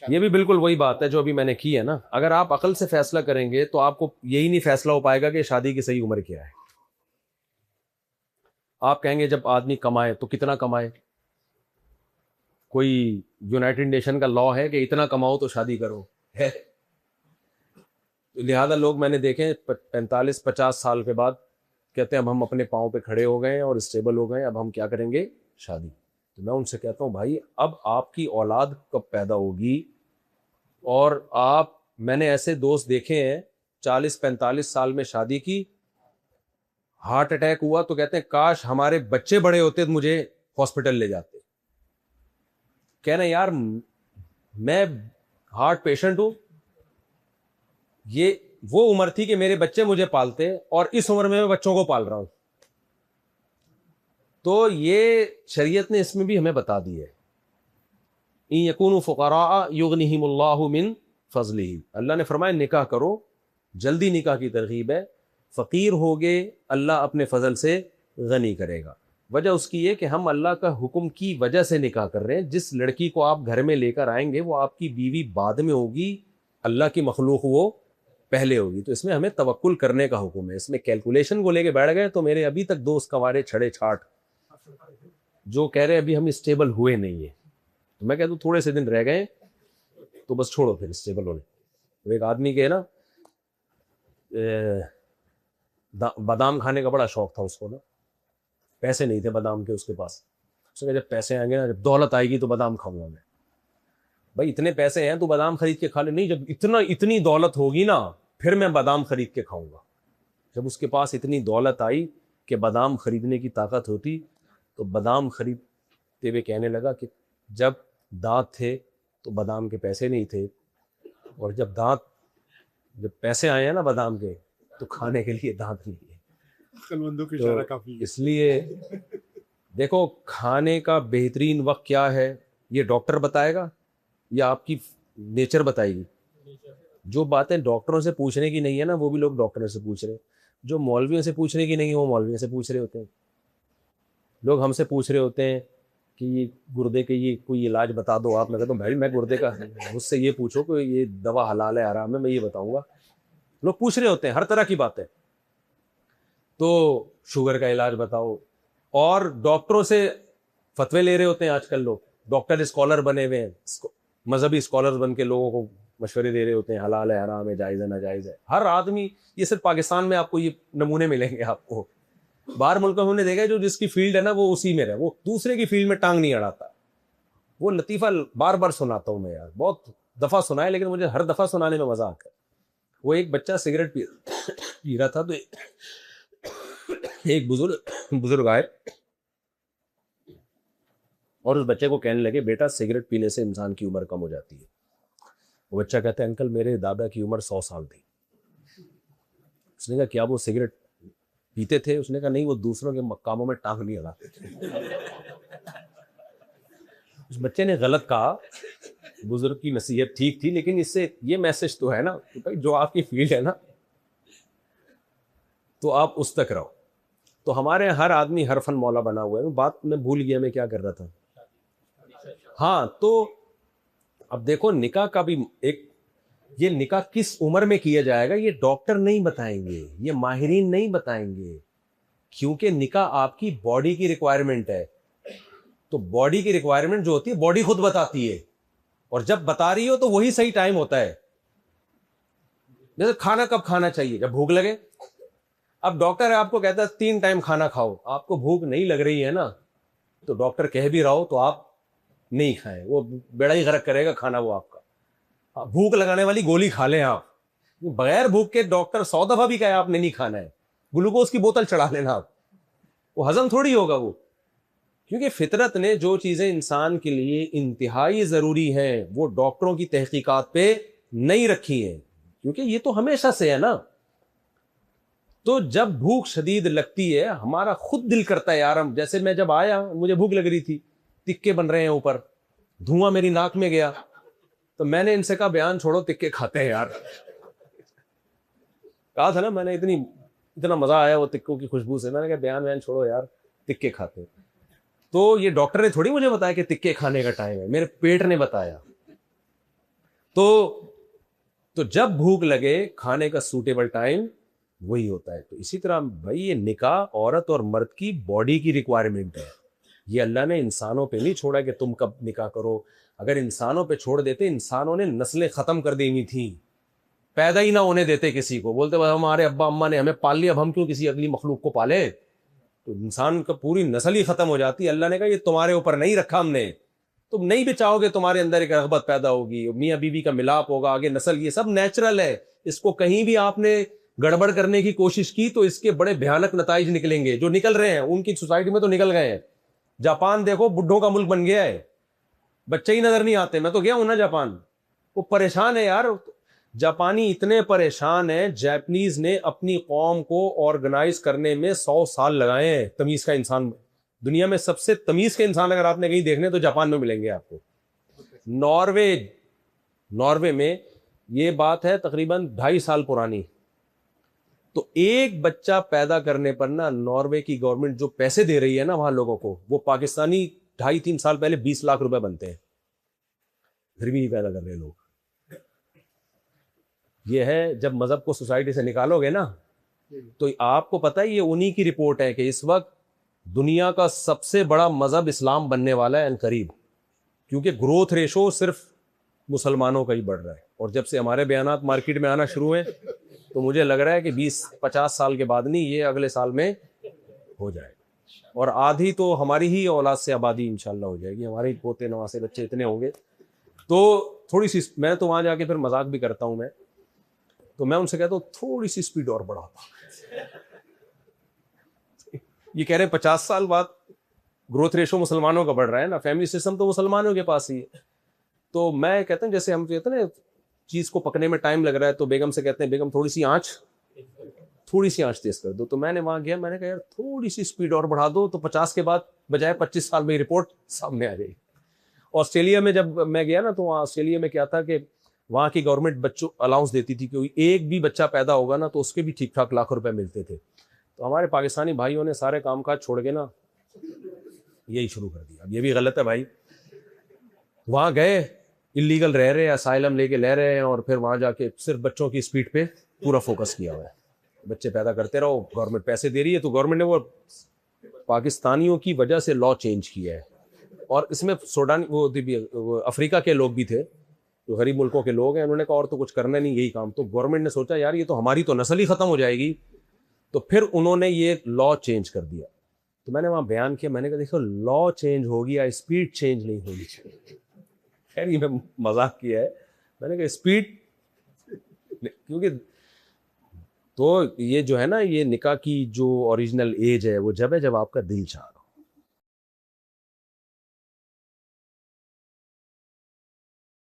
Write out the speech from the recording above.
ये भी बिल्कुल वही बात है जो अभी मैंने की है ना। अगर आप अकल से फैसला करेंगे तो आपको यही नहीं फैसला हो पाएगा कि शादी की सही उम्र क्या है। आप कहेंगे जब आदमी कमाए तो कितना कमाए, कोई यूनाइटेड नेशन का लॉ है कि इतना कमाओ तो शादी करो, है? तो लिहाजा लोग मैंने देखे 45-50 साल के बाद कहते हैं अब हम अपने पाँव पे खड़े हो गए हैं और स्टेबल हो गए हैं, अब हम क्या करेंगे, शादी। तो मैं उनसे कहता हूँ भाई अब आपकी औलाद कब पैदा होगी। और आप, मैंने ऐसे दोस्त देखे हैं 40-45 साल में शादी की, हार्ट अटैक हुआ तो कहते हैं काश हमारे बच्चे बड़े होते तो मुझे हॉस्पिटल ले जाते। कहना यार मैं हार्ट पेशेंट हूं, ये वो उम्र थी कि मेरे बच्चे मुझे पालते और इस उम्र में मैं बच्चों को पाल रहा हूं। तो ये शरीयत ने इसमें भी हमें बता दी है, इन यकूनु फुकरा युगनिहिमुल्लाहु मिन फजलिही। अल्लाह ने फरमाया निकाह करो, जल्दी निकाह की तरगीब है। फ़कीर होगे अल्लाह अपने फजल से गनी करेगा। वजह उसकी है कि हम अल्लाह का हुक्म की वजह से निकाह कर रहे हैं। जिस लड़की को आप घर में लेकर आएंगे वो आपकी बीवी बाद में होगी, अल्लाह की मखलूक वो पहले होगी। तो इसमें हमें तवक्कुल करने का हुक्म है। इसमें कैलकुलेशन को लेके बैठ गए तो मेरे अभी तक दोस्त कवारे छड़े छाट जो कह रहे हैं अभी हम स्टेबल हुए नहीं है, तो मैं कहता हूँ थोड़े से दिन रह गए तो बस छोड़ो फिर स्टेबल होने। तो एक आदमी के ना बादाम खाने का बड़ा शौक था उसको ना, पैसे नहीं थे बादाम के उसके पास। उसने कहा जब पैसे आएंगे ना, जब दौलत आएगी तो बादाम खाऊंगा मैं। भाई इतने पैसे हैं तो बादाम खरीद के खा ले। नहीं, जब इतनी दौलत होगी ना फिर मैं बादाम खरीद के खाऊंगा। जब उसके पास इतनी दौलत आई कि बादाम खरीदने की ताकत होती तो बादाम खरीदते हुए कहने लगा कि जब दांत थे तो बादाम के पैसे नहीं थे, और जब पैसे आए हैं ना बादाम के तो खाने के लिए दांत नहीं है। अक्लमंदों की इशारा काफी है। इसलिए देखो खाने का बेहतरीन वक्त क्या है ये डॉक्टर बताएगा या आपकी नेचर बताएगी। जो बातें डॉक्टरों से पूछने की नहीं है ना वो भी लोग डॉक्टरों से पूछ रहे हैं, जो मौलवियों से पूछने की नहीं है वो मौलवियों से पूछ रहे होते हैं। लोग हमसे पूछ रहे होते हैं कि ये गुर्दे के ये कोई इलाज बता दो आप। मैं कहता हूँ भाई मैं गुर्दे का, मुझसे ये पूछो कि ये दवा हलाल है हराम है, मैं ये बताऊंगा। लोग पूछ रहे होते हैं हर तरह की बातें। तो शुगर का इलाज बताओ, और डॉक्टरों से फतवे ले रहे होते हैं आजकल लोग। डॉक्टर स्कॉलर बने हुए हैं, मजहबी स्कॉलर बन के लोगों को मशवरे दे रहे होते हैं हलाल है हराम है जायज़ है नाजायज़ है। हर आदमी, ये सिर्फ पाकिस्तान में आपको ये नमूने मिलेंगे, आपको बाहर मुल्कों में देखा है जो जिसकी फील्ड है ना वो उसी में रहे, वो दूसरे की फील्ड में टांग नहीं अड़ाता। वो लतीफ़ा बार बार सुनाता हूँ मैं यार, बहुत दफ़ा सुना है लेकिन मुझे हर दफ़ा सुनाने में मज़ा आता है। वो एक बच्चा सिगरेट पी रहा था तो एक बुजुर्ग आए और उस बच्चे को कहने लगे बेटा सिगरेट पीने से इंसान की उम्र कम हो जाती है। वो बच्चा कहता है अंकल मेरे दादा की उम्र 100 साल थी। उसने कहा क्या वो सिगरेट पीते थे? उसने कहा नहीं, वो दूसरों के कामों में टांग नहीं अड़ाते थे। उस बच्चे ने गलत कहा, बुजुर्ग की नसीहत ठीक थी, लेकिन इससे ये मैसेज तो है ना कि भाई जो आपकी फील्ड है ना तो आप उस तक रहो। तो हमारे हर आदमी हर फन मौला बना हुआ है। बात मैं भूल गया मैं क्या कर रहा था। हाँ, तो अब देखो निकाह का भी एक, ये निकाह किस उम्र में किया जाएगा ये डॉक्टर नहीं बताएंगे, ये माहिरीन नहीं बताएंगे, क्योंकि निकाह आपकी बॉडी की रिक्वायरमेंट है। तो बॉडी की रिक्वायरमेंट जो होती है बॉडी खुद बताती है, और जब बता रही हो तो वही सही टाइम होता है। जैसे खाना कब खाना चाहिए, जब भूख लगे। अब डॉक्टर आपको कहता है 3 टाइम खाना खाओ, आपको भूख नहीं लग रही है ना तो डॉक्टर कह भी रहा हो तो आप नहीं खाएं, वो बेड़ा ही गर्क करेगा खाना वो आपका। भूख लगाने वाली गोली खा लें आप, बगैर भूख के डॉक्टर 100 दफा भी कहे आपने नहीं खाना है, ग्लूकोज की बोतल चढ़ा लेना आप, वो हजम थोड़ी होगा वो। क्योंकि फितरत ने जो चीजें इंसान के लिए इंतहाई जरूरी हैं वो डॉक्टरों की तहकीकात पे नहीं रखी है, क्योंकि ये तो हमेशा से है ना। तो जब भूख शदीद लगती है हमारा खुद दिल करता है यार, हम जैसे मैं जब आया मुझे भूख लग रही थी, तिक्के बन रहे हैं ऊपर, धुआं मेरी नाक में गया, तो मैंने इनसे कहा बयान छोड़ो तिक्के खाते हैं यार। कहा था ना मैंने, इतना मजा आया वो तिक्कों की खुशबू से, मैंने कहा बयान छोड़ो यार तिक्के खाते हैं। तो ये डॉक्टर ने थोड़ी मुझे बताया कि तिक्के खाने का टाइम है, मेरे पेट ने बताया। तो जब भूख लगे खाने का सूटेबल टाइम वही होता है। तो इसी तरह भाई ये निकाह औरत और मर्द की बॉडी की रिक्वायरमेंट है। ये अल्लाह ने इंसानों पे नहीं छोड़ा कि तुम कब निकाह करो। अगर इंसानों पे छोड़ देते, इंसानों ने नस्लें खत्म कर दी थी, पैदा ही ना होने देते किसी को। बोलते भाई हमारे अब्बा अम्मा ने हमें पाल लिया, अब हम क्यों किसी अगली मखलूक को पाले। तो इंसान का पूरी नस्ल ही खत्म हो जाती। अल्लाह ने कहा ये तुम्हारे ऊपर नहीं रखा हमने, तुम नहीं भी चाहोगे तुम्हारे अंदर एक रगबत पैदा होगी, मियाँ बीवी का मिलाप होगा, आगे नस्ल, ये सब नेचुरल है। इसको कहीं भी आपने गड़बड़ करने की कोशिश की तो इसके बड़े भयानक नताइज निकलेंगे। जो निकल रहे हैं उनकी सोसाइटी में तो निकल गए हैं। जापान देखो बुढ़ों का मुल्क बन गया है, बच्चे ही नजर नहीं आते। मैं तो गया हूं ना जापान, वो परेशान है यार। जापानी इतने परेशान है, जापानीज ने अपनी कौम को ऑर्गेनाइज करने में 100 साल लगाए हैं। तमीज का इंसान, दुनिया में सबसे तमीज के इंसान अगर आपने कहीं देखने तो जापान में मिलेंगे आपको। नॉर्वे में ये बात है तकरीबन 2.5 साल पुरानी। तो एक बच्चा पैदा करने पर ना नॉर्वे की गवर्नमेंट जो पैसे दे रही है ना वहां लोगों को, वो पाकिस्तानी 2.5-3 साल पहले 20 लाख रुपए बनते हैं। फिर भी नहीं पैदा कर रहे लोग। ये है, जब मजहब को सोसाइटी से निकालोगे ना, तो आपको पता है ये उन्हीं की रिपोर्ट है कि इस वक्त दुनिया का सबसे बड़ा मजहब इस्लाम बनने वाला है अनकरीब, क्योंकि ग्रोथ रेशो सिर्फ मुसलमानों का ही बढ़ रहा है। और जब से हमारे बयानात मार्केट में आना शुरू हुए तो मुझे लग रहा है कि 20-50 साल के बाद नहीं, ये अगले साल में हो जाएगा। और आधी तो हमारी ही औलाद से आबादी इंशाल्लाह हो जाएगी, हमारे ही पोते नवासे बच्चे इतने होंगे। तो थोड़ी सी, मैं तो वहां जाके फिर मजाक भी करता हूं मैं, तो मैं उनसे कहता हूँ थोड़ी सी स्पीड और बढ़ाता। ये कह रहे हैं 50 साल बाद ग्रोथ रेशो मुसलमानों का बढ़ रहा है ना, फैमिली सिस्टम तो मुसलमानों के पास ही है। तो मैं कहता हूँ जैसे हम कहते हैं ना चीज को पकने में टाइम लग रहा है, तो बेगम से कहते हैं बेगम थोड़ी सी आंच तेज कर दो। तो मैंने वहां गया, मैंने कहा यार थोड़ी सी स्पीड और बढ़ा दो, तो 50 के बाद बजाय 25 साल में रिपोर्ट सामने आ जाएगी। ऑस्ट्रेलिया में जब मैं गया ना, तो वहाँ ऑस्ट्रेलिया में क्या था कि वहाँ की गवर्नमेंट बच्चों अलाउंस देती थी कि एक भी बच्चा पैदा होगा ना तो उसके भी ठीक ठाक लाख रुपए मिलते थे। तो हमारे पाकिस्तानी भाइयों ने सारे काम काज छोड़ के ना यही शुरू कर दिया। अब ये भी गलत है भाई। वहाँ गए, इलीगल रह रहे हैं, असाइलम लेके ले रहे हैं, और फिर वहाँ जाके सिर्फ बच्चों की स्पीड पे पूरा फोकस किया हुआ है। बच्चे पैदा करते रहो, गवर्नमेंट पैसे दे रही है। तो गवर्नमेंट ने वो पाकिस्तानियों की वजह से लॉ चेंज किया है। और इसमें सूडान वो अफ्रीका के लोग भी थे, जो गरीब मुल्कों के लोग हैं, उन्होंने कहा और तो कुछ करना नहीं, यही काम। तो गवर्नमेंट ने सोचा यार ये तो हमारी तो नस्ल ही खत्म हो जाएगी, तो फिर उन्होंने ये लॉ चेंज कर दिया। तो मैंने वहां बयान किया, मैंने कहा देखो लॉ चेंज हो गया, स्पीड चेंज नहीं होनी चाहिए। खैर ये मैं मजाक किया है, मैंने कहा स्पीड, क्योंकि तो ये जो है ना, ये निकाह की जो ओरिजिनल एज है वो जब है जब आपका दिल चाह